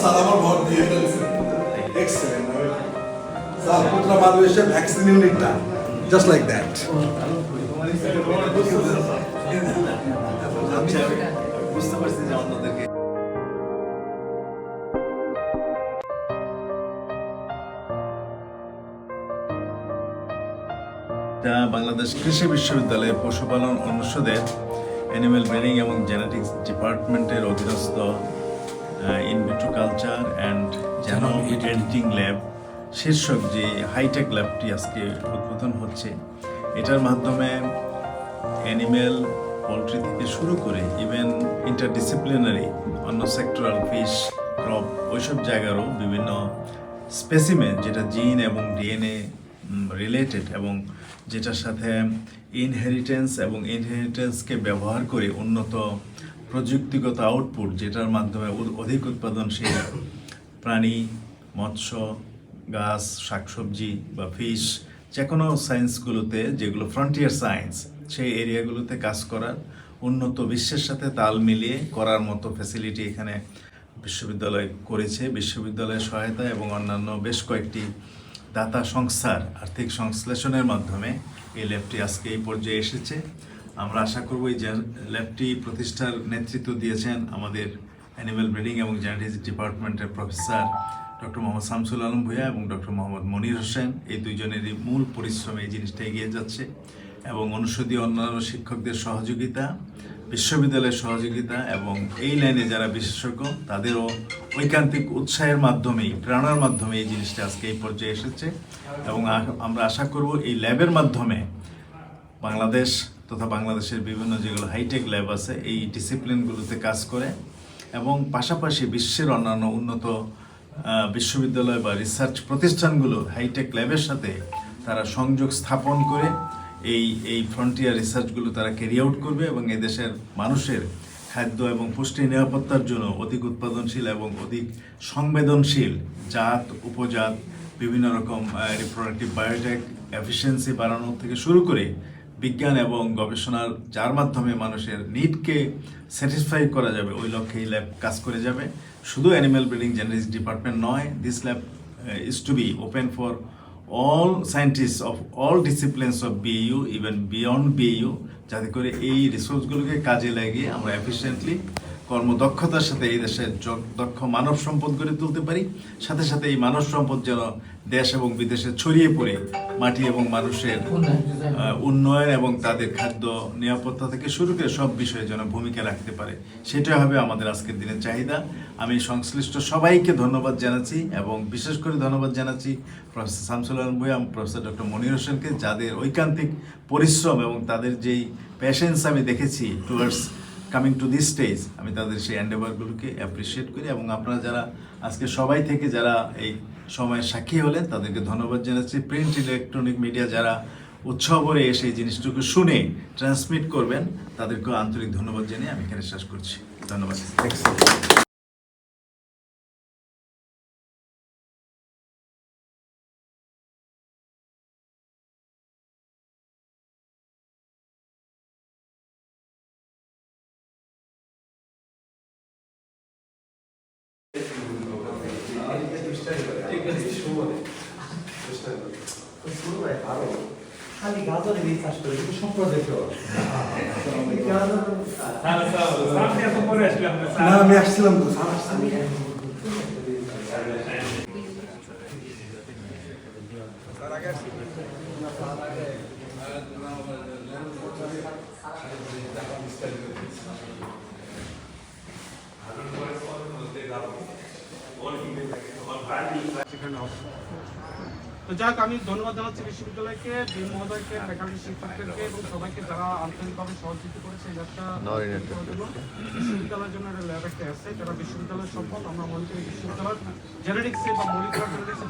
Sir আমার ভর দিয়ে ফেলছেন এক্সেলেন্ট স্যার পুত্রা বাংলাদেশে ভ্যাকসিন ইউনিটটা জাস্ট লাইক দ্যাট বুঝতে পারছি যে অন্যদেরকে বাংলাদেশ কৃষি বিশ্ববিদ্যালয়ে পশুপালন অনুষদের অ্যানিম্যাল ব্রিডিং এবং জেনেটিক্স ডিপার্টমেন্টের অধীনস্থ in vitro culture and genome editing lab শীর্ষক যে হাইটেক ল্যাবটি আজকে উদ্বোধন হচ্ছে, এটার মাধ্যমে অ্যানিম্যাল পোলট্রি থেকে শুরু করে ইভেন ইন্টারডিসিপ্লিনারি অন্য সেক্টরাল ফিশ ক্রপ ওইসব জায়গারও বিভিন্ন স্পেসিমেন যেটা জিন এবং ডিএনএ রিলেটেড এবং যেটার সাথে ইনহেরিটেন্সকে ব্যবহার করে উন্নত প্রযুক্তিগত আউটপুট যেটার মাধ্যমে অধিক উৎপাদনশীল প্রাণী, মৎস্য, গাছ, শাকসবজি বা ফিশ যে কোনো সায়েন্সগুলোতে যেগুলো ফ্রন্টিয়ার সায়েন্স সেই এরিয়াগুলোতে কাজ করার উন্নত বিশ্বের সাথে তাল মিলিয়ে করার মতো ফ্যাসিলিটি এখানে বিশ্ববিদ্যালয় করেছে। বিশ্ববিদ্যালয়ের সহায়তা এবং অন্যান্য বেশ কয়েকটি দাতা সংস্থার আর্থিক সংশ্লেষণের মাধ্যমে এই ল্যাবটি আজকে এই পর্যায়ে এসেছে। আমরা আশা করব এই ল্যাবটি প্রতিষ্ঠার নেতৃত্ব দিয়েছেন আমাদের অ্যানিম্যাল ব্রিডিং এবং জেনেটিক্স ডিপার্টমেন্টের প্রফেসর ডক্টর মোহাম্মদ শামসুল আলম ভূঁইয়া এবং ডক্টর মোহাম্মদ মনির হোসেন। এই দুইজনেরই মূল পরিশ্রমে এই জিনিসটা এগিয়ে যাচ্ছে এবং অনুষদীয় অন্যান্য শিক্ষকদের সহযোগিতা, বিশ্ববিদ্যালয়ের সহযোগিতা এবং এই লাইনে যারা বিশেষজ্ঞ তাদেরও ঐকান্তিক উৎসাহের মাধ্যমেই, প্রেরণার মাধ্যমে এই জিনিসটা আজকে এই পর্যায়ে এসেছে এবং আমরা আশা করব এই ল্যাবের মাধ্যমে বাংলাদেশ তথা বাংলাদেশের বিভিন্ন যেগুলো হাইটেক ল্যাব আছে এই ডিসিপ্লিনগুলোতে কাজ করে এবং পাশাপাশি বিশ্বের অন্যান্য উন্নত বিশ্ববিদ্যালয় বা রিসার্চ প্রতিষ্ঠানগুলো হাইটেক ল্যাবের সাথে তারা সংযোগ স্থাপন করে এই ফ্রন্টিয়ার রিসার্চগুলো তারা ক্যারি আউট করবে এবং এদেশের মানুষের খাদ্য এবং পুষ্টি নিরাপত্তার জন্য অধিক উৎপাদনশীল এবং অধিক সংবেদনশীল জাত, উপজাত, বিভিন্ন রকম রিপ্রোডাক্টিভ বায়োটেক এফিসিয়েন্সি বাড়ানো থেকে শুরু করে বিজ্ঞান এবং গবেষণার যার মাধ্যমে মানুষের নিডকে স্যাটিসফাই করা যাবে ওই লক্ষ্যে এই ল্যাব কাজ করে যাবে। শুধু অ্যানিম্যাল ব্রিডিং জেনেটিক্স ডিপার্টমেন্ট নয়, this lab is to be open for all scientists of all disciplines of BAU, even beyond BAU, যাতে করে এই রিসোর্সগুলোকে কাজে লাগিয়ে আমরা এফিশিয়েন্টলি কর্মদক্ষতার সাথে এই দেশের দক্ষ মানব সম্পদ গড়ে তুলতে পারি, সাথে সাথে এই মানব সম্পদ যেন দেশ এবং বিদেশে ছড়িয়ে পড়ে মাটি এবং মানুষের উন্নয়ন এবং তাদের খাদ্য নিরাপত্তা থেকে শুরু করে সব বিষয়ে যেন ভূমিকা রাখতে পারে, সেটাই হবে আমাদের আজকের দিনের চাহিদা। আমি সংশ্লিষ্ট সবাইকে ধন্যবাদ জানাচ্ছি এবং বিশেষ করে ধন্যবাদ জানাচ্ছি প্রফেসর শামসুল আলম ভূঁইয়া এবং প্রফেসর ডক্টর মনির হোসেনকে, যাদের ঐকান্তিক পরিশ্রম এবং তাদের যেই প্যাশেন্স আমি দেখেছি towards coming to this stage, আমি তাদের সেই এন্ডেভারগুলোকে অ্যাপ্রিসিয়েট করি এবং আপনারা যারা আজকে সবাই থেকে যারা এই সময়ের সাক্ষী হলেন তাদেরকে ধন্যবাদ জানাচ্ছি। প্রিন্ট ইলেকট্রনিক মিডিয়া যারা উৎসাহ ভরে এসে এই জিনিসটুকু শুনে ট্রান্সমিট করবেন তাদেরকেও আন্তরিক ধন্যবাদ জানিয়ে আমি এখানে শেষ করছি। ধন্যবাদ। খালি গাজরের এই চাষ করে কিন্তু সম্প্রদায় আমি আসছিলাম তো তো যাক, আমি ধন্যবাদ জানাচ্ছি বিশ্ববিদ্যালয়কে, ডিন মহোদয়কে, ফ্যাকাল্টি শিক্ষকদেরকে এবং সবাইকে যারা আন্তরিকভাবে সহযোগিতা করেছে এই ল্যাবটা বিশ্ববিদ্যালয়ের জন্য একটা ল্যাব একটা আছে, যারা বিশ্ববিদ্যালয়ের সম্পদ। আমরা মনে করি বিশ্ববিদ্যালয় জেনেটিক্সে বা মলিকুলার জেনেটিক্সে